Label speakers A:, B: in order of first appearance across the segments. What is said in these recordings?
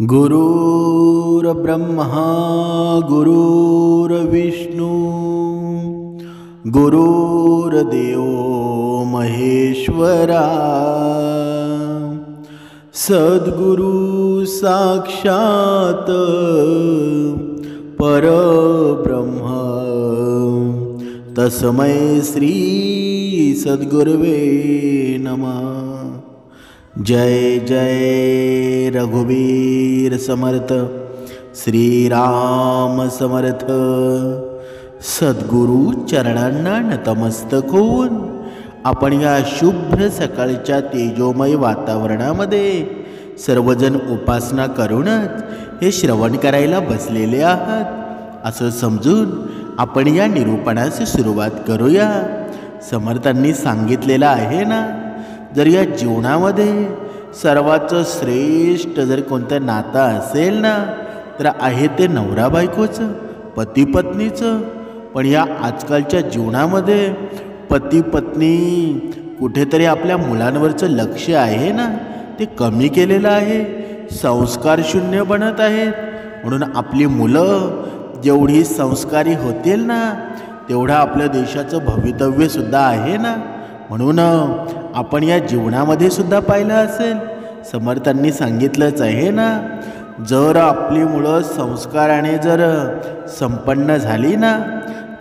A: गुरुर्ब्रह्मा गुरुर्विष्णू गुरुर्देव महेश्वरा सद्गुरु साक्षात परब्रह्म तस्मै श्री सद्गुरवे नमः। जय जय रघुवीर समर्थ श्री राम समर्थ। सद्गुरु चरणांना नतमस्तक होऊन आपण या शुभ्र सकाळच्या तेजोमय वातावरणामध्ये सर्वजण उपासना करूनच हे श्रवण करायला बसलेले आहात असं समजून आपण या निरूपणास सुरुवात करूया। समर्थांनी सांगितलेलं आहे ना, जर या जीवनामध्ये सर्वात श्रेष्ठ जर कोणतं नातं असेल ना, तर आहे ते नवरा बायकोचं, पती पत्नीचं। पण या आजकालच्या जीवनामध्ये पती पत्नी कुठेतरी आपल्या मुलांवरचं लक्ष आहे ना, ते कमी केलेलं आहे, संस्कार शून्य बनत आहेत। म्हणून आपली मुलं जेवढी संस्कारी होतील ना, तेवढं आपल्या देशाचं भवितव्यसुद्धा आहे ना। म्हणून आपण या जीवनामध्ये सुद्धा पाहिलं असेल, समर्थांनी सांगितलंच आहे ना, जर आपली मुलं संस्काराने जर संपन्न झाली ना,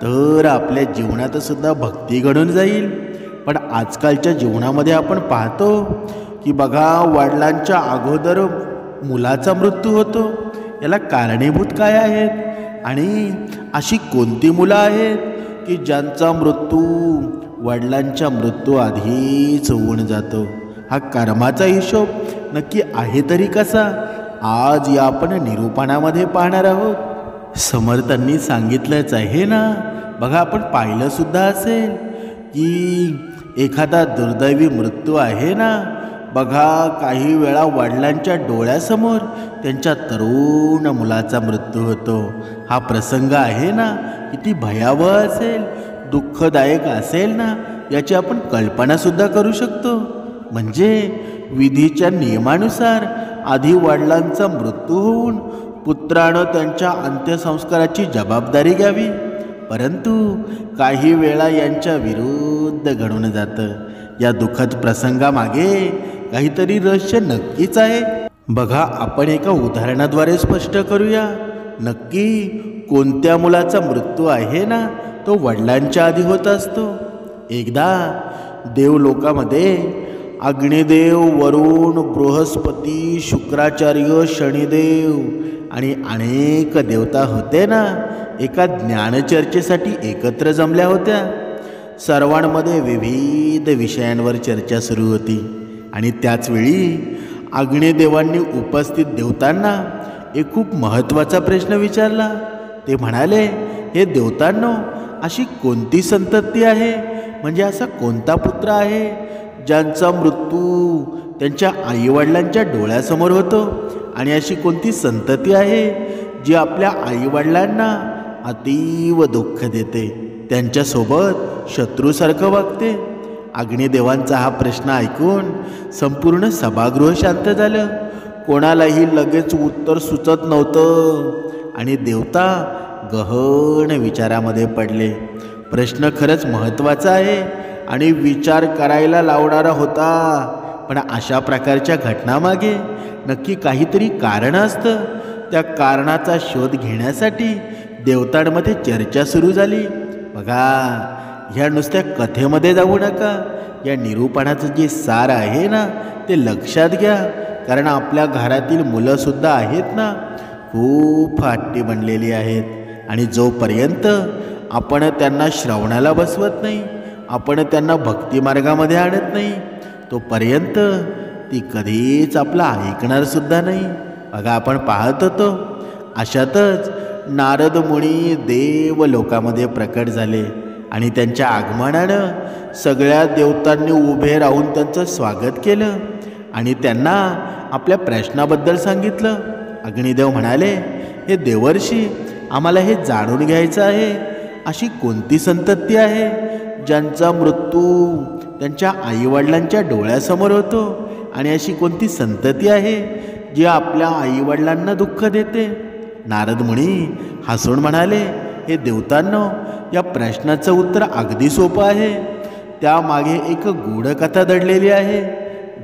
A: तर आपल्या जीवनात सुद्धा भक्ती घडून जाईल। पण आजकालच्या जीवनामध्ये आपण पाहतो की बघा, वडिलांच्या अगोदर मुलाचा मृत्यू होतो। याला कारणीभूत काय आहेत आणि अशी कोणती मुलं आहेत की ज्यांचा मृत्यू वडिलांच्या मृत्यू आधीच होऊन जातो? हा कर्माचा हिशोब नक्की आहे तरी कसा, आज या आपण निरूपणामध्ये पाहणार आहोत। समर्थांनी सांगितलंच आहे ना, बघा आपण पाहिलं सुद्धा असेल की एखादा दुर्दैवी मृत्यू आहे ना, बघा काही वेळा वडिलांच्या डोळ्यासमोर त्यांच्या तरुण मुलाचा मृत्यू होतो। हा प्रसंग आहे ना, किती भयावह असेल, दुःखदायक असेल ना, याची आपण कल्पनासुद्धा करू शकतो। म्हणजे विधीच्या नियमानुसार आधी वडिलांचा मृत्यू होऊन पुत्रानं त्यांच्या अंत्यसंस्काराची जबाबदारी घ्यावी, परंतु काही वेळा यांच्या विरुद्ध घडून जातं। या दुःखद प्रसंगामागे काहीतरी रहस्य नक्कीच आहे। बघा, आपण एका उदाहरणाद्वारे स्पष्ट करूया। नक्की कोणत्या मुलाचा मृत्यू आहे ना, तो वडिलांच्या आधी होत असतो। एकदा देवलोकामध्ये अग्निदेव, वरुण, बृहस्पती, शुक्राचार्य, शनिदेव आणि अनेक देवता होते ना, एका ज्ञानचर्चेसाठी एकत्र जमल्या होत्या। सर्वांमध्ये विविध विषयांवर चर्चा सुरू होती आणि त्याचवेळी अग्निदेवांनी उपस्थित देवतांना एक खूप महत्त्वाचा प्रश्न विचारला। ते म्हणाले, हे देवतांनो, अशी कोणती संतती आहे, म्हणजे असा कोणता पुत्र आहे ज्यांचा मृत्यू त्यांच्या आईवडिलांच्या डोळ्यासमोर होतो, आणि अशी कोणती संतती आहे जी आपल्या आईवडिलांना अतीव दुःख देते, त्यांच्यासोबत शत्रूसारखं वागते? अग्निदेवांचा हा प्रश्न ऐकून संपूर्ण सभागृह शांत झालं। कोणालाही लगेच उत्तर सुचत नव्हतं आणि देवता गहन विचारामध्ये पडले। प्रश्न खरंच महत्त्वाचा आहे आणि विचार करायला लावणारा होता, पण अशा प्रकारच्या घटनामागे नक्की काहीतरी कारण असतं। त्या कारणाचा शोध घेण्यासाठी देवतांमध्ये चर्चा सुरू झाली। बघा, ह्या नुसत्या कथेमध्ये जाऊ नका, या निरूपणाचं जे सार आहे ना, ते लक्षात घ्या। कारण आपल्या घरातील मुलंसुद्धा आहेत ना, खूप हट्टी बनलेली आहेत, आणि जोपर्यंत आपण त्यांना श्रवणाला बसवत नाही, आपण त्यांना भक्तिमार्गामध्ये आणत नाही, तोपर्यंत ती कधीच आपलं ऐकणारसुद्धा नाही। बघा, आपण पाहत होतो, अशातच नारद मुनी देव लोकामध्ये प्रकट झाले आणि त्यांच्या आगमनानं सगळ्या देवतांनी उभे राहून त्यांचं स्वागत केलं आणि त्यांना आपल्या प्रश्नाबद्दल सांगितलं। अग्निदेव म्हणाले, हे देवर्षी, आम्हाला हे जाणून घ्यायचं आहे, अशी कोणती संतती आहे ज्यांचा मृत्यू त्यांच्या आईवडिलांच्या डोळ्यासमोर होतो, आणि अशी कोणती संतती आहे जी आपल्या आईवडिलांना दुःख देते? नारद मुनी हसून म्हणाले, हे देवतांनो, या प्रश्नाचं उत्तर अगदी सोपं आहे. त्यामागे एक गूढ कथा दडलेली आहे.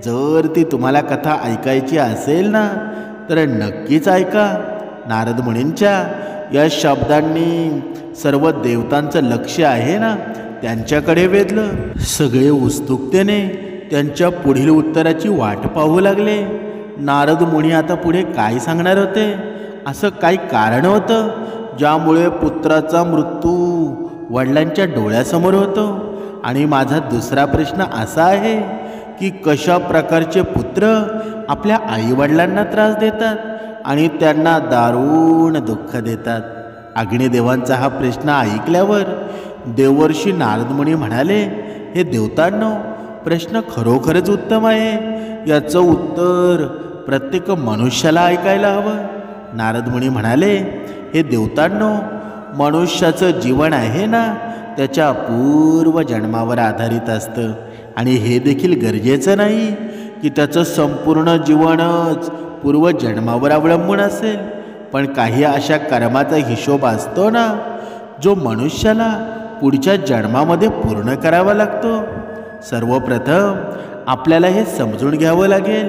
A: जर ती तुम्हाला कथा ऐकायची असेल ना, तर नक्कीच ऐका. नारद मुनींच्या या शब्दांनी सर्व देवतांचं लक्ष आहे ना त्यांच्याकडे वेधलं. सगळे उत्सुकतेने त्यांच्या पुढील उत्तराची वाट पाहू लागले. नारद मुनी आता पुढे काय सांगणार होते? असं काही कारण होतं ज्यामुळे पुत्राचा मृत्यू वडिलांच्या डोळ्यासमोर होतो? आणि माझा दुसरा प्रश्न असा आहे की कशा प्रकारचे पुत्र आपल्या आईवडिलांना त्रास देतात आणि त्यांना दारुण दुःख देतात? अग्निदेवांचा हा प्रश्न ऐकल्यावर देवर्षी नारद मुनी म्हणाले, हे देवतांनो, प्रश्न खरोखरच उत्तम आहे. याचं उत्तर प्रत्येक मनुष्याला ऐकायला हवं. नारद मुनी म्हणाले, हे देवतांनो, मनुष्याचं जीवन आहे ना त्याच्या पूर्व जन्मावर आधारित असतं. आणि हे देखील गरजेचं नाही की त्याचं संपूर्ण जीवनच पूर्वजन्मावर अवलंबून असेल. पण काही अशा कर्माचा हिशोब असतो ना जो मनुष्याला पुढच्या जन्मामध्ये पूर्ण करावा लागतो. सर्वप्रथम आपल्याला हे समजून घ्यावं लागेल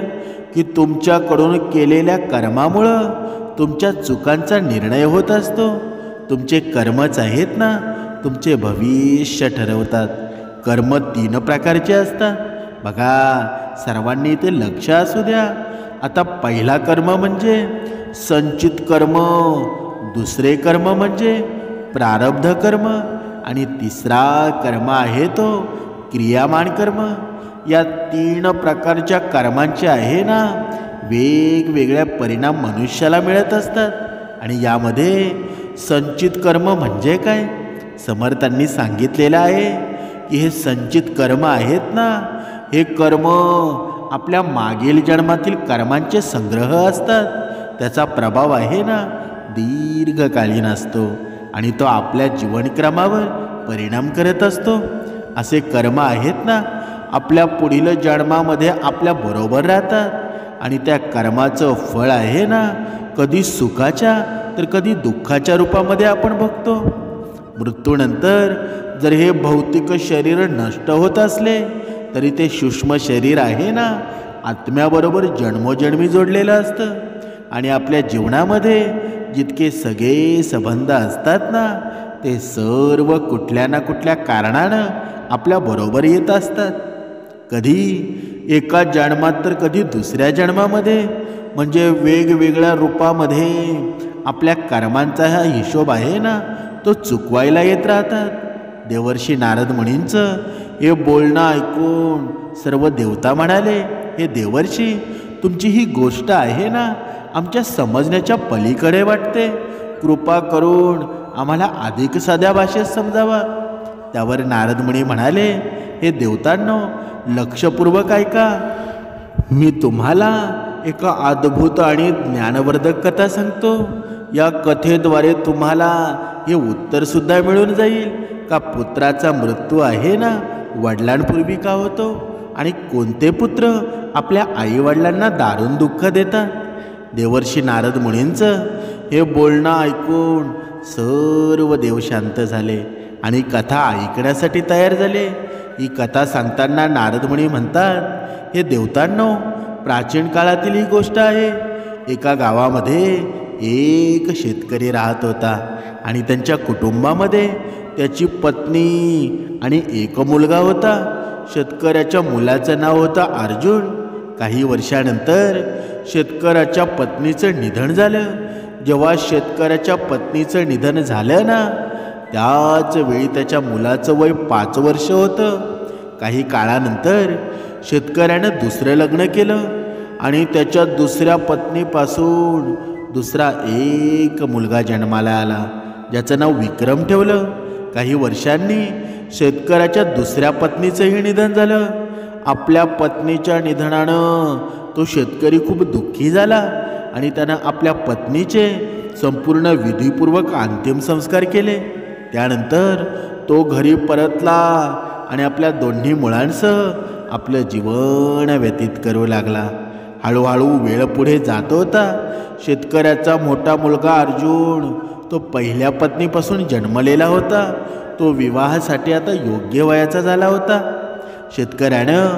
A: की तुमच्याकडून केलेल्या कर्मामुळं तुमच्या चुकांचा निर्णय होत असतो. तुमचे कर्मच आहेत ना तुमचे भविष्य ठरवतात. कर्म 3 प्रकारचे असतात. बघा, सर्वांनी ते लक्ष असू द्या. आता पहिला कर्म म्हणजे संचित कर्म, दुसरे कर्म म्हणजे प्रारब्ध कर्म आणि तिसरा कर्म आहे तो क्रियामान कर्म. या 3 प्रकारच्या कर्मांचे आहे ना वेगवेगळ्या परिणाम मनुष्याला मिळत असतात. आणि यामध्ये संचित कर्म म्हणजे काय? समर्थांनी सांगितलेलं आहे की हे संचित कर्म आहेत ना, हे कर्म आपल्या मागील जन्मातील कर्मांचे संग्रह असतात. त्याचा प्रभाव आहे ना दीर्घकालीन असतो आणि तो आपल्या जीवनक्रमावर परिणाम करत असतो. असे कर्म आहेत ना आपल्या पुढील जन्मामध्ये आपल्या बरोबर राहतात आणि त्या कर्माचं फळ आहे ना कधी सुखाच्या तर कधी दुःखाच्या रूपामध्ये आपण बघतो. मृत्यूनंतर जर हे भौतिक शरीर नष्ट होत असले तरी ते सूक्ष्म शरीर आहे ना आत्म्याबरोबर जन्मोजन्मी जोडलेलं असतं. आणि आपल्या जीवनामध्ये जितके सगळे संबंध असतात ना ते सर्व कुठल्या ना कुठल्या कारणानं आपल्या बरोबर येत असतात. कधी एका जन्मात तर कधी दुसऱ्या जन्मामध्ये, म्हणजे वेगवेगळ्या रूपामध्ये आपल्या कर्मांचा हा हिशोब आहे ना तो चुकवायला येत राहतात. देवर्षी नारद मुनींचं हे बोलणं ऐकून सर्व देवता म्हणाले, हे देवर्षी, तुमची ही गोष्ट आहे ना आमच्या समजण्याच्या पलीकडे वाटते. कृपा करून आम्हाला अधिक साध्या भाषेत समजावा. त्यावर नारद मुनी म्हणाले, हे देवतांनो, लक्षपूर्वक ऐका. मी तुम्हाला एका अद्भुत आणि ज्ञानवर्धक कथा सांगतो. या कथेद्वारे तुम्हाला हे उत्तरसुद्धा मिळून जाईल का पुत्राचा मृत्यू आहे ना वडिलांपूर्वी का होतो आणि कोणते पुत्र आपल्या आईवडिलांना दारुण दुःख देतात. देवर्षी नारद मुनींचं हे बोलणं ऐकून सर्व देव शांत झाले आणि कथा ऐकण्यासाठी तयार झाले. ही कथा सांगताना नारद मुनी म्हणतात, हे देवतांनो, प्राचीन काळातील ही गोष्ट आहे. एका गावामध्ये एक शेतकरी राहत होता आणि त्यांच्या कुटुंबामध्ये त्याची पत्नी आणि एक मुलगा होता. शेतकऱ्याच्या मुलाचं नाव होतं अर्जुन. काही वर्षानंतर शेतकऱ्याच्या पत्नीचं निधन झालं. जेव्हा शेतकऱ्याच्या पत्नीचं निधन झालं ना त्याच वेळी त्याच्या मुलाचं वय 5 वर्ष होतं. काही काळानंतर शेतकऱ्यानं दुसरं लग्न केलं आणि त्याच्या दुसऱ्या पत्नीपासून दुसरा एक मुलगा जन्माला आला ज्याचं नाव विक्रम ठेवलं. काही वर्षांनी शेतकऱ्याच्या दुसऱ्या पत्नीचंही निधन झालं. आपल्या पत्नीच्या निधनानं तो शेतकरी खूप दुःखी झाला आणि त्यानं आपल्या पत्नीचे संपूर्ण विधीपूर्वक अंतिम संस्कार केले. त्यानंतर तो घरी परतला आणि आपल्या दोन्ही मुलांसह आपलं जीवन व्यतीत करू लागला. हळूहळू वेळ पुढे जात होता. शेतकऱ्याचा मोठा मुलगा अर्जुन तो पहिल्या पत्नीपासून जन्मलेला होता. तो विवाहासाठी आता योग्य वयाचा झाला होता. शेतकऱ्यानं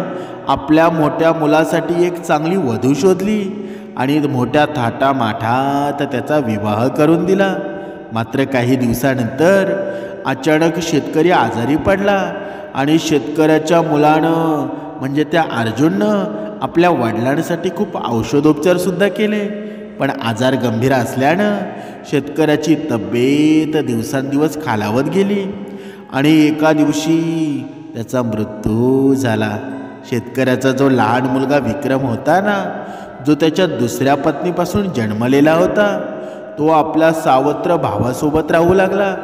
A: आपल्या मोठ्या मुलासाठी एक चांगली वधू शोधली आणि मोठ्या थाटामाठात त्याचा विवाह करून दिला. मात्र काही दिवसानंतर अचानक शेतकरी आजारी पडला आणि शेतकऱ्याच्या मुलानं म्हणजे त्या अर्जुननं आपल्या वडिलांसाठी खूप औषधोपचारसुद्धा केले. पण आजार गंभीर असल्यानं शेतकऱ्याची तब्येत दिवसांदिवस खालावत गेली आणि एका दिवशी त्याचा मृत्यू झाला. शेतकऱ्याचा जो लहान मुलगा विक्रम होता ना, जो त्याच्या दुसऱ्या पत्नीपासून जन्मलेला होता, तो आपल्या सावत्र भावासोबत राहू लागला.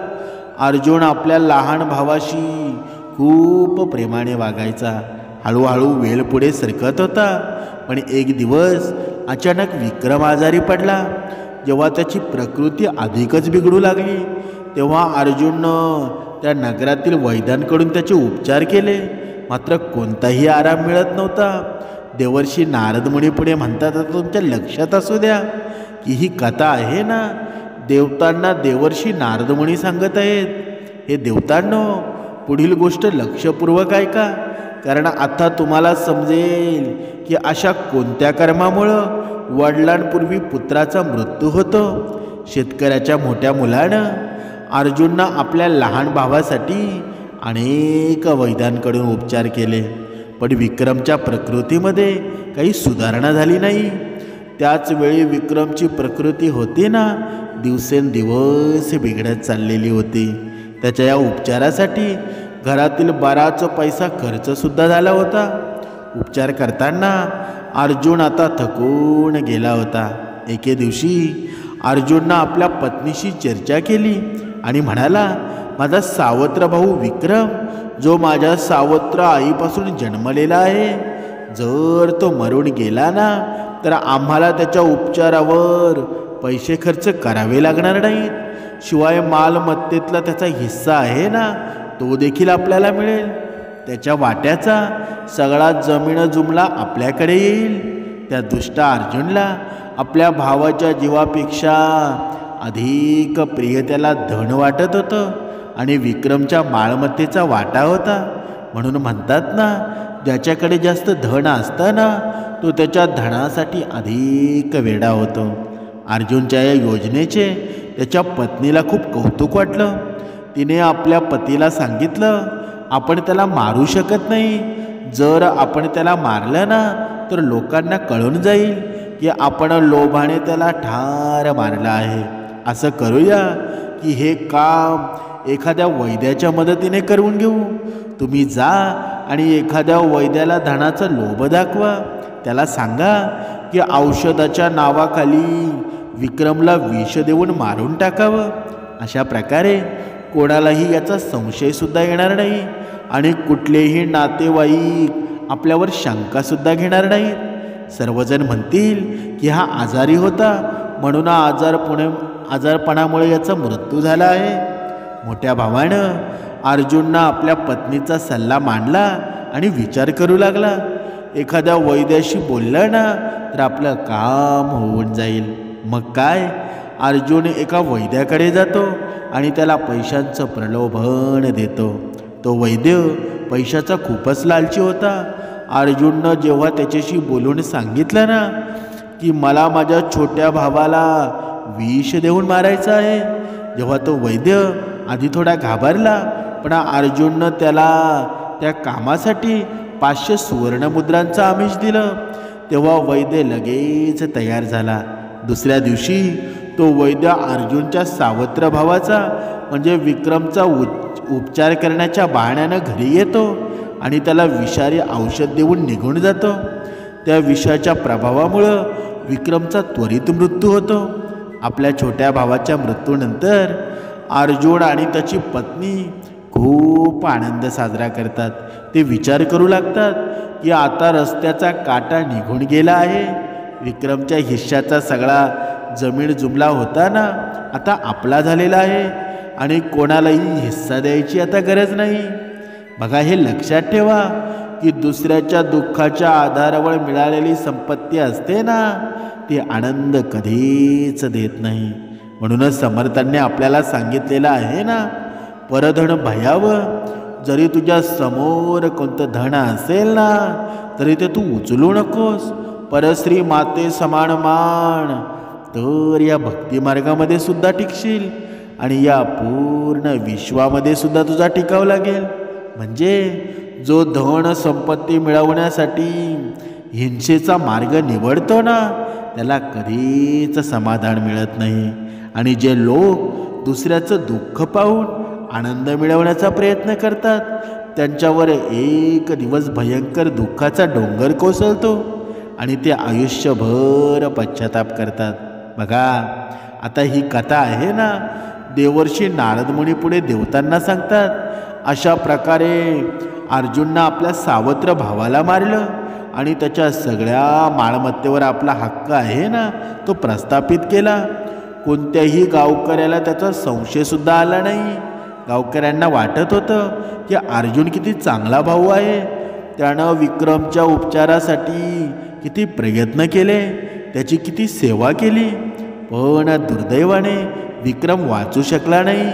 A: अर्जुन आपल्या लहान भावाशी खूप प्रेमाने वागायचा. हळूहळू वेळ पुढे सरकत होता. पण एक दिवस अचानक विक्रम आजारी पडला. जेव्हा त्याची प्रकृती अधिकच बिघडू लागली तेव्हा अर्जुननं त्या नगरातील वैद्यांकडून त्याचे उपचार केले. मात्र कोणताही आराम मिळत नव्हता. देवर्षी नारद मुनी पुढे म्हणतात, आता तुमच्या लक्षात असू द्या की ही कथा आहे ना, देवतांना देवर्षी नारद मुनी सांगत आहेत. हे देवतांनो, पुढील गोष्ट लक्षपूर्वक ऐका, कारण आता तुम्हाला समजेल की अशा कोणत्या कर्मामुळं वडिलांपूर्वी पुत्राचा मृत्यू होतो. शेतकऱ्याच्या मोठ्या मुलानं अर्जुननं आपल्या लहान भावासाठी अनेक वैद्यांकडून उपचार केले. पण विक्रमच्या प्रकृतीमध्ये काही सुधारणा झाली नाही. त्याच वेळी विक्रमची प्रकृती होती ना, दिवसेंदिवस बिघडत चाललेली होती. त्याच्या या उपचारासाठी घरातील बराच पैसा खर्चसुद्धा झाला होता. उपचार करताना अर्जुन आता थकून गेला होता. एके दिवशी अर्जुननं आपल्या पत्नीशी चर्चा केली आणि म्हणाला, माझा सावत्र भाऊ विक्रम, जो माझ्या सावत्र आईपासून जन्मलेला आहे, जर तो मरून गेला ना, तर आम्हाला त्याच्या उपचारावर पैसे खर्च करावे लागणार नाहीत. शिवाय मालमत्तेतला त्याचा हिस्सा आहे ना, तो देखील आपल्याला मिळेल. त्याच्या वाट्याचा सगळा जमीन जुमला आपल्याकडे येईल. त्या दुष्ट अर्जुनला आपल्या भावाच्या जीवापेक्षा अधिक प्रिय त्याला धन वाटत होतं आणि विक्रमच्या मालमत्तेचा वाटा होता. म्हणून म्हणतात ना, ज्याच्याकडे जास्त धन असतं ना, तो त्याच्या धनासाठी अधिक वेडा होतो. अर्जुनच्या या योजनेचे त्याच्या पत्नीला खूप कौतुक वाटलं. तिने आपल्या पतीला सांगितलं, आपण त्याला मारू शकत नाही. जर आपण त्याला मारलं ना, तर लोकांना कळून जाईल की आपण लोभाने त्याला ठार मारलं आहे. असं करूया की हे काम एखाद्या वैद्याच्या मदतीने करून घेऊ. तुम्ही जा आणि एखाद्या वैद्याला धनाचा लोभ दाखवा. त्याला सांगा की औषधाच्या नावाखाली विक्रमला विष देऊन मारून टाकावं. अशा प्रकारे कोणालाही याचा संशयसुद्धा येणार नाही आणि कुठलेही नातेवाईक आपल्यावर शंकासुद्धा घेणार नाहीत. सर्वजण म्हणतील की हा आजारी होता म्हणून आजारपणामुळे याचा मृत्यू झाला आहे. मोठ्या भावानं अर्जुननं आपल्या पत्नीचा सल्ला मांडला आणि विचार करू लागला. एखाद्या वैद्याशी बोललं ना, तर आपलं काम होऊन जाईल. मग काय, अर्जुन एका वैद्याकडे जातो आणि त्याला पैशांचं प्रलोभन देतो. तो वैद्य पैशाचा खूपच लालची होता. अर्जुननं जेव्हा त्याच्याशी बोलून सांगितलं ना की मला माझ्या छोट्या भावाला विष देऊन मारायचं आहे, जेव्हा तो वैद्य आधी थोडा घाबरला, पण अर्जुननं त्याला त्या कामासाठी 500 सुवर्णमुद्रांचं आमिष दिलं. तेव्हा वैद्य लगेच तयार झाला. दुसऱ्या दिवशी तो वैद्य अर्जुनच्या सावत्र भावाचा म्हणजे विक्रमचा उपचार करण्याच्या बहाण्यानं घरी येतो आणि त्याला विषारी औषध देऊन निघून जातो. त्या विषाच्या प्रभावामुळं विक्रमचा त्वरित मृत्यू होतो. आपल्या छोट्या भावाच्या मृत्यूनंतर अर्जुन आणि त्याची पत्नी खूप आनंद साजरा करतात. ते विचार करू लागतात की आता रस्त्याचा काटा निघून गेला आहे. विक्रमच्या हिश्श्याचा सगळा जमीन जुमला होता ना, आता आपला झालेला आहे आणि कोणालाही हिस्सा द्यायची आता गरज नाही. बघा, हे लक्षात ठेवा, की दुसऱ्याच्या दुःखाच्या आधारावर मिळालेली संपत्ती असते ना, ती आनंद कधीच देत नाही. म्हणूनच समर्थांनी आपल्याला सांगितलेलं आहे ना, परधन भयावं. जरी तुझ्या समोर कोणतं धन असेल ना, तरी ते तू उचलू नकोस. परश्री माते समान मान. तर या भक्तिमार्गामध्ये सुद्धा टिकशील आणि या पूर्ण विश्वामध्ये सुद्धा तुझा टिकाव लागेल. म्हणजे जो धन संपत्ती मिळवण्यासाठी हिंसेचा मार्ग निवडतो ना, त्याला कधीच समाधान मिळत नाही. आणि जे लोक दुसऱ्याचं दुःख पाहून आनंद मिळवण्याचा प्रयत्न करतात, त्यांच्यावर एक दिवस भयंकर दुःखाचा डोंगर कोसळतो आणि ते आयुष्यभर पश्चाताप करतात. बघा, आता ही कथा आहे ना, देवर्षी नारद मुनी पुढे देवतांना सांगतात. अशा प्रकारे अर्जुननं आपल्या सावत्र भावाला मारलं आणि त्याच्या सगळ्या मालमत्तेवर आपला हक्क आहे ना, तो प्रस्थापित केला. कोणत्याही गावकऱ्याला त्याचा संशयसुद्धा आला नाही. गावकऱ्यांना वाटत होतं की अर्जुन किती चांगला भाऊ आहे. त्यानं विक्रमच्या उपचारासाठी किती प्रयत्न केले, त्याची किती सेवा केली. पण दुर्दैवाने विक्रम वाचू शकला नाही.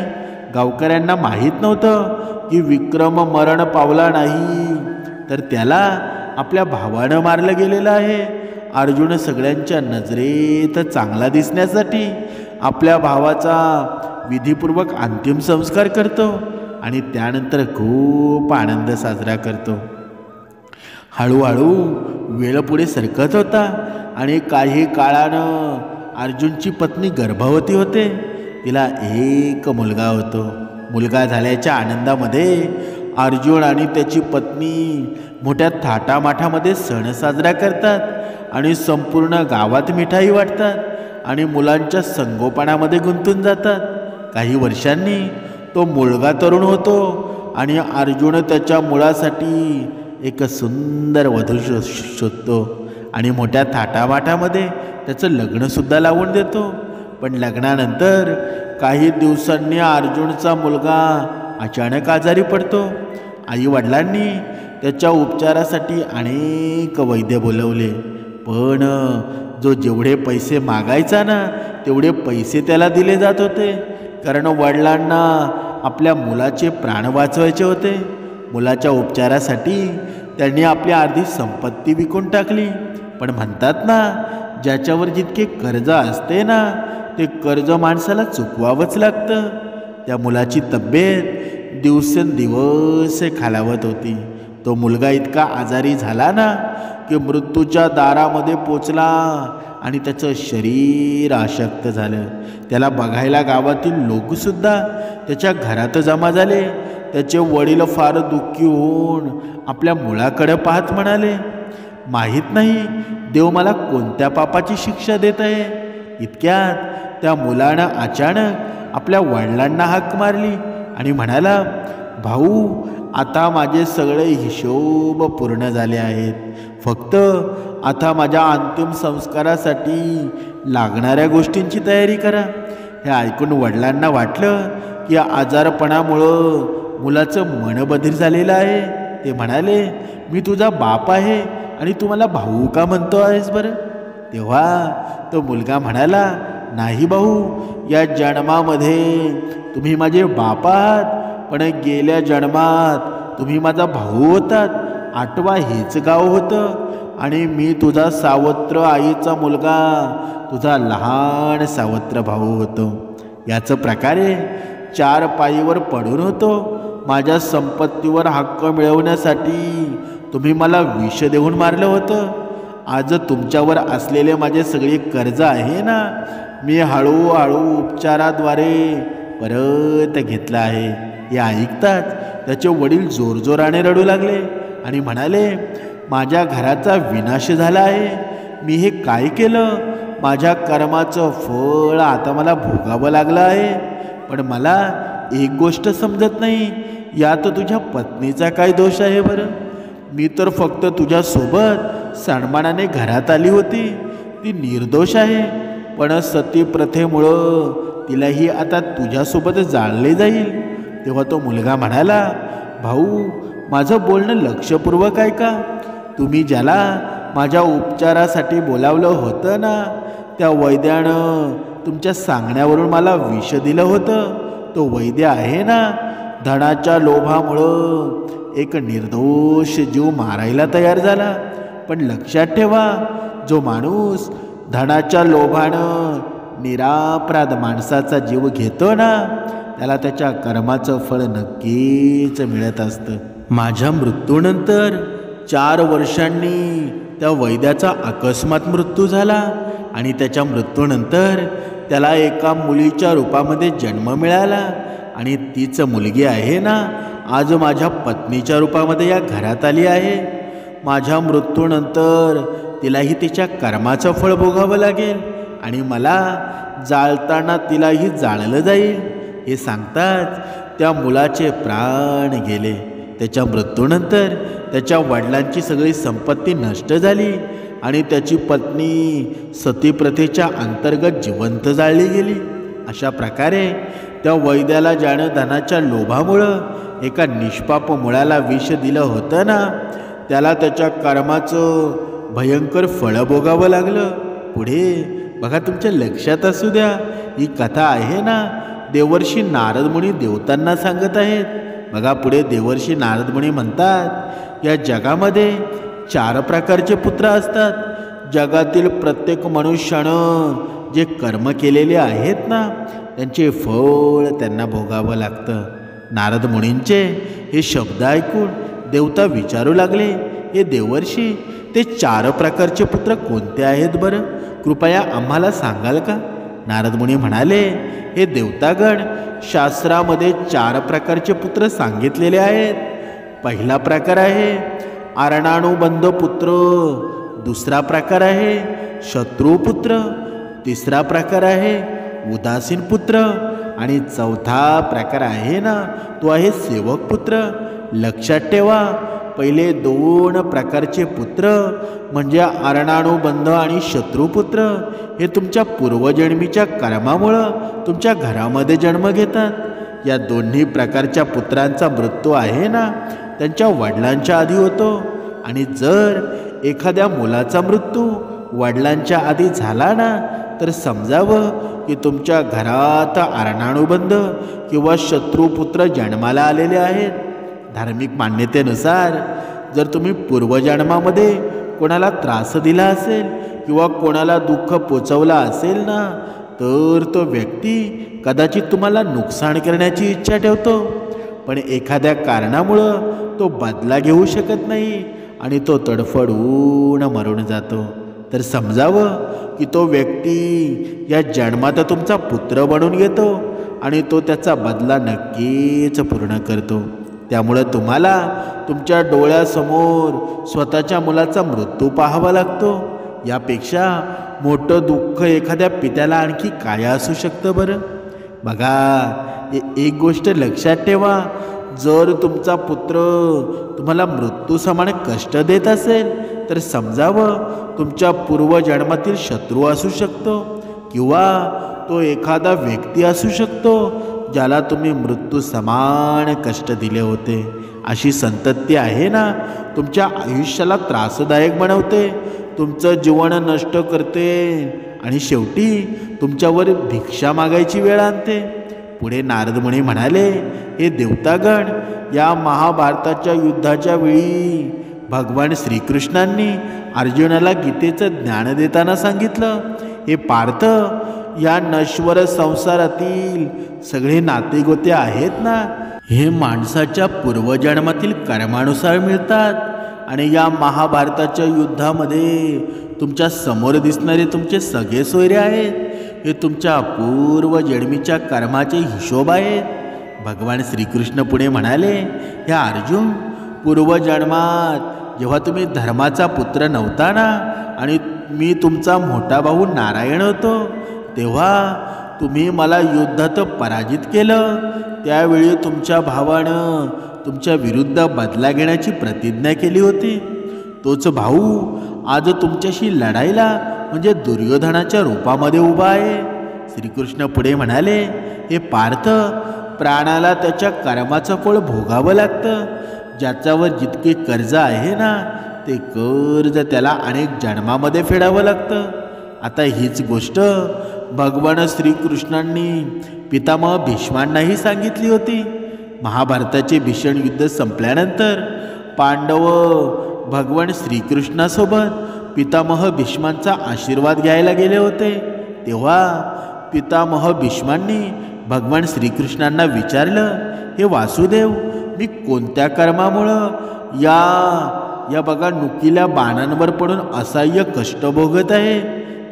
A: गावकऱ्यांना माहीत नव्हतं की विक्रम मरण पावला नाही, तर त्याला आपल्या भावानं मारलं गेलेलं आहे. अर्जुन सगळ्यांच्या नजरेत चांगला दिसण्यासाठी आपल्या भावाचा विधीपूर्वक अंतिम संस्कार करतो आणि त्यानंतर खूप आनंद साजरा करतो. हळूहळू वेळ पुढे सरकत होता आणि काही काळानं अर्जुनची पत्नी गर्भवती होते. तिला एक मुलगा होतो. मुलगा झाल्याच्या आनंदामध्ये अर्जुन आणि त्याची पत्नी मोठ्या थाटामाठामध्ये सण साजरा करतात आणि संपूर्ण गावात मिठाई वाटतात आणि मुलांच्या संगोपनामध्ये गुंतून जातात. काही वर्षांनी तो मुलगा तरुण होतो आणि अर्जुन त्याच्या मुलासाठी एक सुंदर वधू शोधतो आणि मोठ्या थाटामाटामध्ये त्याचं लग्नसुद्धा लावून देतो. पण लग्नानंतर काही दिवसांनी अर्जुनचा मुलगा अचानक आजारी पडतो. आईवडिलांनी त्याच्या उपचारासाठी अनेक वैद्य बोलवले, पण जो जेवढे पैसे मागायचा ना, तेवढे पैसे त्याला दिले जात होते. कारण वडिलांना आपल्या मुलाचे प्राण वाचवायचे होते. मुलाच्या उपचारासाठी त्यांनी आपली अर्धी संपत्ती विकून टाकली. पण म्हणतात ना, ज्याच्यावर जितके कर्ज असते ना, ते कर्ज माणसाला चुकवावंच लागतं. त्या मुलाची तब्येत दिवसेंदिवस खालावत होती. तो मुलगा इतका आजारी झाला ना, की मृत्यूच्या दारामध्ये पोचला आणि त्याचं शरीर अशक्त झालं. त्याला बघायला गावातील लोकसुद्धा त्याच्या घरात जमा झाले. त्याचे वडील फार दुःखी होऊन आपल्या मुलाकडे पाहत म्हणाले, माहीत नाही देव मला कोणत्या पापाची शिक्षा देत आहे. इतक्यात त्या मुलानं अचानक आपल्या वडिलांना हाक मारली आणि म्हणाला, भाऊ, आता माझे सगळे हिशोब पूर्ण झाले आहेत. फक्त आता माझ्या अंतिम संस्कारासाठी लागणाऱ्या गोष्टींची तयारी करा. हे ऐकून वडिलांना वाटलं की आजारपणामुळं मुलाचं मन बधीर झालेलं आहे. ते म्हणाले, मी तुझा बाप आहे आणि तू मला भाऊ का म्हणतो आहेस बरं? तेव्हा तो मुलगा म्हणाला, नाही भाऊ, या जन्मामध्ये तुम्ही माझे बाप आहात, पण गेल्या जन्मात तुम्ही माझा भाऊ होतात. आठवा हेच गाव होतं आणि मी तुझा सावत्र आईचा मुलगा, तुझा लहान सावत्र भाऊ होतो. याच प्रकारे 4 पायीवर पडून होतो. माझ्या संपत्तीवर हक्क मिळवण्यासाठी तुम्ही मला विष देऊन मारलं होतं. आज तुमच्यावर असलेले माझे सगळे कर्ज आहे ना, मी हळूहळू उपचाराद्वारे परत घेतलं आहे. हे ऐकताच त्याचे वडील जोरजोराने रडू लागले आणि म्हणाले, माझ्या घराचा विनाश झाला आहे. मी हे काय केलं? माझ्या कर्माचं फळ आता मला भोगावं लागलं आहे. पण मला एक गोष्ट समजत नाही, यात तुझ्या पत्नीचा काय दोष आहे बरं? मी तर फक्त तुझ्यासोबत सन्मानाने घरात आली होती. ती निर्दोष आहे, पण सती प्रथेमुळं तिलाही आता तुझ्यासोबत जाळले जाईल. तेव्हा तो मुलगा म्हणाला, भाऊ, माझं बोलणं लक्षपूर्वक ऐका. तुम्ही ज्याला माझ्या उपचारासाठी बोलावलं होतं ना, त्या वैद्यानं तुमच्या सांगण्यावरून मला विष दिलं होतं. तो वैद्य आहे ना, धनाच्या लोभामुळं एक निर्दोष जीव मारायला तयार झाला. पण लक्षात ठेवा, जो माणूस धनाच्या लोभानं निरापराध माणसाचा जीव घेतो ना, त्याला त्याच्या कर्माचं फळ नक्कीच मिळत असतं. माझ्या मृत्यूनंतर 4 वर्षांनी त्या वैद्याचा अकस्मात मृत्यू झाला आणि त्याच्या मृत्यूनंतर त्याला एका मुलीच्या रूपामध्ये जन्म मिळाला. आणि तीच मुलगी आहे ना, आज माझ्या पत्नीच्या रूपामध्ये या घरात आली आहे. माझ्या मृत्यूनंतर तिलाही तिच्या कर्माचं फळ भोगावं लागेल आणि मला जाळताना तिलाही जाळलं जाईल. हे सांगताच त्या मुलाचे प्राण गेले. त्याच्या मृत्यूनंतर त्याच्या वडिलांची सगळी संपत्ती नष्ट झाली आणि त्याची पत्नी सतीप्रथेच्या अंतर्गत जिवंत जाळली गेली. अशा प्रकारे त्या वैद्याला ज्यानं धनाच्या लोभामुळं एका निष्पाप मुळाला विष दिलं होतं ना, त्याला त्याच्या कर्माचं भयंकर फळ भोगावं लागलं. पुढे बघा, तुमच्या लक्षात असू द्या, ही कथा आहे ना, देवर्षी नारद मुनी देवतांना सांगत आहेत. बघा, पुढे देवर्षी नारद मुनी म्हणतात, या जगामध्ये 4 प्रकारचे पुत्र असतात. जगातील प्रत्येक मनुष्यानं जे कर्म केलेले आहेत ना, त्यांचे फळ त्यांना भोगावं लागतं. नारद मुनींचे हे शब्द ऐकून देवता विचारू लागले, हे देवर्षी, ते 4 प्रकारचे पुत्र कोणते आहेत बरं? कृपया आम्हाला सांगाल का? नारद मुनी म्हणाले, हे देवतागण, शास्त्रामध्ये 4 प्रकारचे पुत्र सांगितलेले आहेत. पहिला प्रकार आहे अर्णानुबंध पुत्र, दुसरा प्रकार आहे शत्रुपुत्र, तिसरा प्रकार आहे उदासीन पुत्र आणि चौथा प्रकार आहे ना, तो आहे सेवक पुत्र. लक्षात ठेवा, पहिले 2 प्रकारचे पुत्र म्हणजे अर्णानुबंध आणि शत्रुपुत्र हे तुमच्या पूर्वजन्मीच्या कर्मामुळं तुमच्या घरामध्ये जन्म घेतात. या दोन्ही प्रकारच्या पुत्रांचा मृत्यू आहे ना, त्यांच्या वडिलांच्या आधी होतो. आणि जर एखाद्या मुलाचा मृत्यू वडिलांच्या आधी झाला ना, तर समजावं की तुमच्या घरात अर्णानुबंध किंवा शत्रुपुत्र जन्माला आलेले आहेत. धार्मिक मान्यतेनुसार जर तुम्ही पूर्वजन्मामध्ये कोणाला त्रास दिला असेल किंवा कोणाला दुःख पोचवला असेल ना, तर तो व्यक्ती कदाचित तुम्हाला नुकसान करण्याची इच्छा ठेवतो. पण एखाद्या कारणामुळं तो बदला घेऊ शकत नाही आणि तो तडफडून मरून जातो. तर समजावं की तो व्यक्ती या जन्मात तुमचा पुत्र बनून येतो आणि तो त्याचा बदला नक्कीच पूर्ण करतो. त्यामुळं तुम्हाला तुमच्या डोळ्यासमोर स्वतःच्या मुलाचा मृत्यू पाहावा लागतो. यापेक्षा मोठं दुःख एखाद्या पित्याला आणखी काय असू शकतं बरं? बघा, एक गोष्ट लक्षात ठेवा, जर तुमचा पुत्र तुम्हाला मृत्यू समान कष्ट देत असेल तर समजावं तुमच्या पूर्वजन्मातील शत्रू असू शकतो किंवा तो एखादा व्यक्ती असू शकतो ज्याला तुम्ही मृत्यू समान कष्ट दिले होते. अशी संतती आहे ना, तुमच्या आयुष्याला त्रासदायक बनवते, तुमचं जीवन नष्ट करते आणि शेवटी तुमच्यावर भिक्षा मागायची वेळ आणते. पुढे नारद मुनी म्हणाले, हे देवतागण, या महाभारताच्या युद्धाच्या वेळी भगवान श्रीकृष्णांनी अर्जुनाला गीतेचं ज्ञान देताना सांगितलं, हे पार्थ, या नश्वर संसारातील सगळे नातेगोते आहेत ना, हे माणसाच्या पूर्वजन्मातील कर्मानुसार मिळतात. आणि या महाभारताच्या युद्धामध्ये तुमच्या समोर दिसणारे तुमचे सगळे सोयरे आहेत, हे तुमच्या पूर्वजन्मीच्या कर्माचे हिशोब आहेत. भगवान श्रीकृष्ण पुढे म्हणाले, हे अर्जुन, पूर्वजन्मात जेव्हा तुम्ही धर्माचा पुत्र नव्हता ना आणि मी तुमचा मोठा भाऊ नारायण होतो, तेव्हा तुम्ही मला युद्धात पराजित केलं. त्यावेळी तुमच्या भावानं तुमच्या विरुद्ध बदला घेण्याची प्रतिज्ञा केली होती. तोच भाऊ आज तुमच्याशी लढायला म्हणजे दुर्योधनाच्या रूपामध्ये उभा आहे. श्रीकृष्ण पुढे म्हणाले, हे पार्थ, प्राणाला त्याच्या कर्माचं फळ भोगावं लागतं. ज्याच्यावर जितके कर्ज आहे ना ते कर्ज त्याला अनेक जन्मामध्ये फेडावं लागतं. आता हीच गोष्ट भगवान श्रीकृष्णांनी पितामह भीष्मांनाही सांगितली होती. महाभारताचे भीषण युद्ध संपल्यानंतर पांडव भगवान श्रीकृष्णासोबत पितामह भीष्मांचा आशीर्वाद घ्यायला गेले होते. तेव्हा पितामह भीष्मांनी भगवान श्रीकृष्णांना विचारलं, हे वासुदेव, मी कोणत्या कर्मामुळं या बघा नुकील्या बाणांवर पडून असह्य कष्ट भोगत आहे.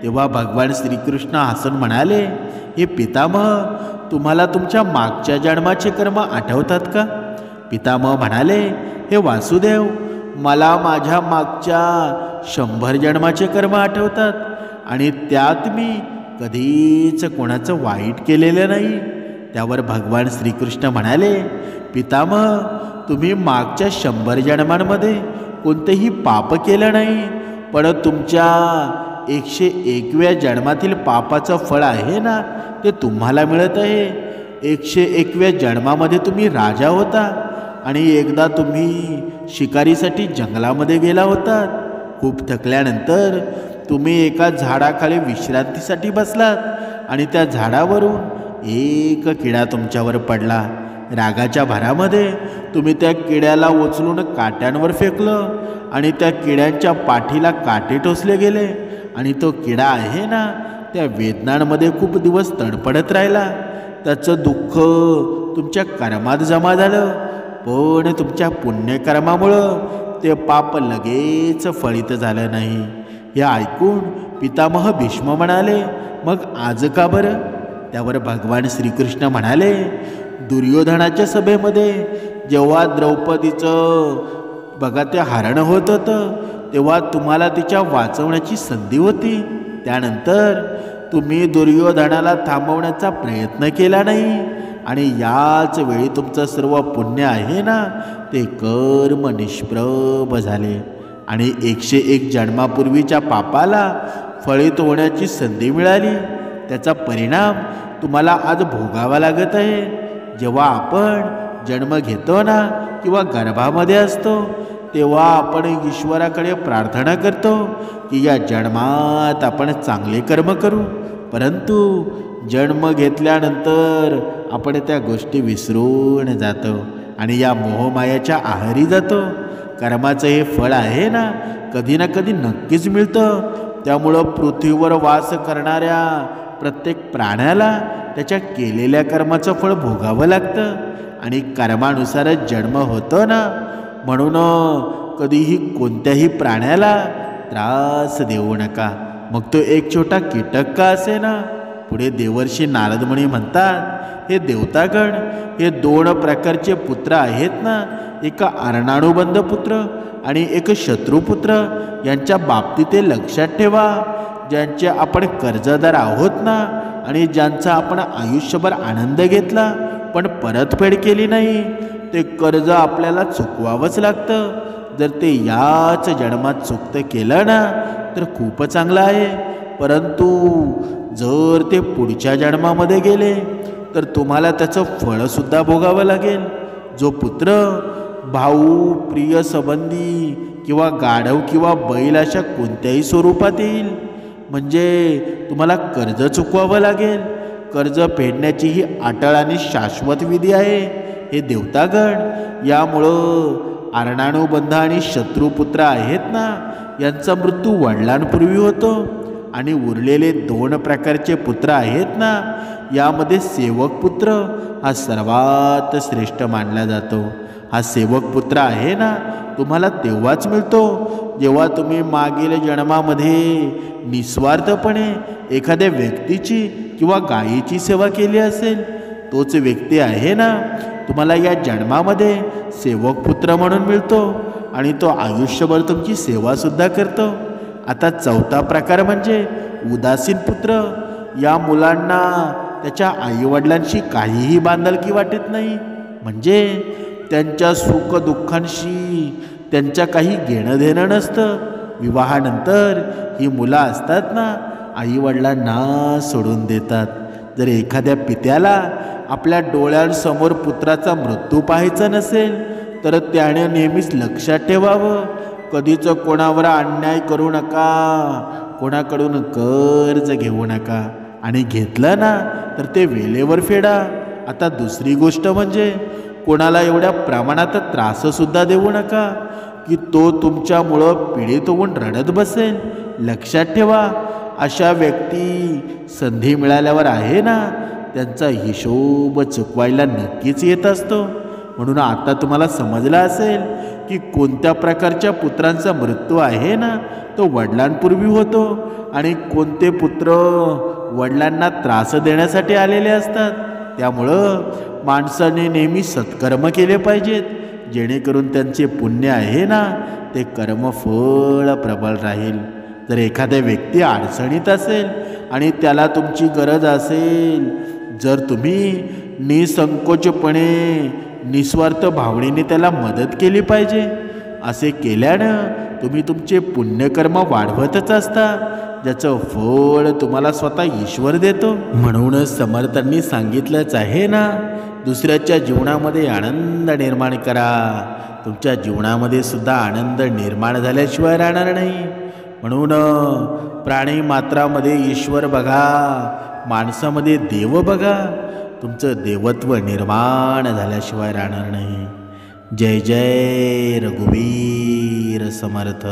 A: तेव्हा भगवान श्रीकृष्ण हसून म्हणाले, हे पितामह, तुम्हाला तुमच्या मागच्या जन्माचे कर्म आठवतात का? पितामह म्हणाले, हे वासुदेव, मला माझ्या मागच्या 100 जन्माचे कर्म आठवतात आणि त्यात मी कधीच कोणाचं वाईट केलेलं नाही. त्यावर भगवान श्रीकृष्ण म्हणाले, पितामह, तुम्ही मागच्या 100 जन्मांमध्ये कोणतेही पाप केलं नाही, पण तुमच्या 101व्या जन्मातील पापाचं फळ आहे ना ते तुम्हाला मिळत आहे. 101व्या जन्मामध्ये तुम्ही राजा होता आणि एकदा तुम्ही शिकारीसाठी जंगलामध्ये गेला होतात. खूप थकल्यानंतर तुम्ही एका झाडाखाली विश्रांतीसाठी बसलात आणि त्या झाडावरून एक किडा तुमच्यावर पडला. रागाच्या भरामध्ये तुम्ही त्या किड्याला उचलून काट्यांवर फेकलं आणि त्या किड्यांच्या पाठीला काटे टोचले गेले आणि तो किडा आहे ना त्या वेदनांमध्ये खूप दिवस तडफडत राहिला. त्याचं दुःख तुमच्या कर्मात जमा झालं, पण तुमच्या पुण्यकर्मामुळं ते पाप लगेच फळित झालं नाही. हे ऐकून पितामह भीष्म म्हणाले, मग आज का बरं? त्यावर भगवान श्रीकृष्ण म्हणाले, दुर्योधनाच्या सभेमध्ये जेव्हा द्रौपदीचं बघा ते हरण होत होतं तेव्हा तुम्हाला तिच्या वाचवण्याची संधी होती. त्यानंतर तुम्ही दुर्योधनाला थांबवण्याचा प्रयत्न केला नाही आणि याच वेळी तुमचं सर्व पुण्य आहे ना ते कर्म निष्प्रभ झाले आणि 101 जन्मापूर्वीच्या पापाला फळित होण्याची संधी मिळाली. त्याचा परिणाम तुम्हाला आज भोगावा लागत आहे. जेव्हा आपण जन्म घेतो ना किंवा गर्भामध्ये असतो तेव्हा आपण ईश्वराकडे प्रार्थना करतो की या जन्मात आपण चांगले कर्म करू, परंतु जन्म घेतल्यानंतर आपण त्या गोष्टी विसरून जातो आणि या मोहमायाच्या आहारी जातो. कर्माचं हे फळ आहे ना कधी ना कधी नक्कीच मिळतं. त्यामुळं पृथ्वीवर वास करणाऱ्या प्रत्येक प्राण्याला त्याच्या केलेल्या कर्माचं फळ भोगावं लागतं आणि कर्मानुसारच जन्म होतो ना. म्हणून कधीही कोणत्याही प्राण्याला त्रास देऊ नका, मग तो एक छोटा कीटक का असे ना. पुढे देवर्षी नारदमुनी म्हणतात, हे देवतागण, हे 2 प्रकारचे पुत्र आहेत ना, एक अर्णानुबंध पुत्र आणि एक शत्रुपुत्र. यांच्या बाबतीत ते लक्षात ठेवा. ज्यांचे आपण कर्जदार आहोत ना आणि ज्यांचा आपण आयुष्यभर आनंद घेतला पण परतफेड केली नाही, ते कर्ज आपल्याला चुकवावंच लागतं. जर ते याच जन्मात चुकतं केलं ना तर खूप चांगलं आहे, परंतु जर ते पुढच्या जन्मामध्ये गेले तर तुम्हाला त्याचं फळसुद्धा भोगावं लागेल. जो पुत्र भाऊ, प्रिय संबंधी किंवा गाढव किंवा बैल अशा कोणत्याही स्वरूपात येईल, म्हणजे तुम्हाला कर्ज चुकवावं लागेल. कर्ज फेडण्याची ही अटळ आणि शाश्वत विधी आहे. हे देवतागण, यामुळं अर्णानुबंध आणि शत्रुपुत्र आहेत ना यांचा मृत्यू वडिलांपूर्वी होतो आणि उरलेले 2 प्रकारचे पुत्र आहेत ना यामध्ये सेवक पुत्र हा सर्वात श्रेष्ठ मानला जातो. हा सेवक पुत्र आहे ना तुम्हाला तेव्हाच मिळतो जेव्हा तुम्ही मागील जन्मामध्ये निस्वार्थपणे एखाद्या व्यक्तीची किंवा गायीची सेवा केली असेल. तोच व्यक्ती आहे ना तुम्हाला या जन्मामध्ये सेवक पुत्र म्हणून मिळतो आणि तो आयुष्यभर तुमची सेवासुद्धा करतो. आता 4था प्रकार म्हणजे उदासीन पुत्र. या मुलांना त्याच्या आईवडिलांशी काहीही बांधलकी वाटत नाही, म्हणजे त्यांच्या सुखदुःखांशी त्यांच्या काही घेणं देणं नसतं. विवाहानंतर ही मुलं असतात ना आईवडिलांना सोडून देतात. जर एखाद्या पित्याला आपल्या डोळ्यांसमोर पुत्राचा मृत्यू पाहायचा नसेल तर त्याने नेहमीच लक्षात ठेवावं, कधीच कोणावर अन्याय करू नका, कोणाकडून कर्ज घेऊ नका, आणि घेतलं ना तर ते वेळेवर फेडा. आता दुसरी गोष्ट म्हणजे कोणाला एवढ्या प्रमाणात त्राससुद्धा देऊ नका की तो तुमच्यामुळं पीडित होऊन रडत बसेल. लक्षात ठेवा, अशा व्यक्ती संधी मिळाल्यावर आहे ना त्यांचा हिशोब चुकवायला नक्कीच येत असतो. म्हणून आता तुम्हाला समजलं असेल की कोणत्या प्रकारच्या पुत्रांचा मृत्यू आहे ना तो वडिलांपूर्वी होतो आणि कोणते पुत्र वडिलांना त्रास देण्यासाठी आलेले असतात. त्यामुळं माणसाने नेहमी सत्कर्म केले पाहिजेत, जेणेकरून त्यांचे पुण्य आहे ना ते कर्मफळ प्रबळ राहील. जर एखाद्या व्यक्ती अडचणीत असेल आणि त्याला तुमची गरज असेल, जर तुम्ही निसंकोचपणे निस्वार्थ भावनेने त्याला मदत केली पाहिजे. असे केल्यानं तुम्ही तुमचे पुण्यकर्म वाढवतच असता, ज्याचं फळ तुम्हाला स्वतः ईश्वर देतो. म्हणूनच समर्थांनी सांगितलंच आहे ना, दुसऱ्याच्या जीवनामध्ये आनंद निर्माण करा. तुमच्या जीवनामध्ये सुद्धा आनंद निर्माण झाल्याशिवाय राहणार नाही. म्हणून प्राणी मात्रामध्ये ईश्वर बघा, माणसामध्ये देव बघा. तुमचं देवत्व निर्माण झाल्याशिवाय राहणार नाही. जय जय रघुवीर समर्थ.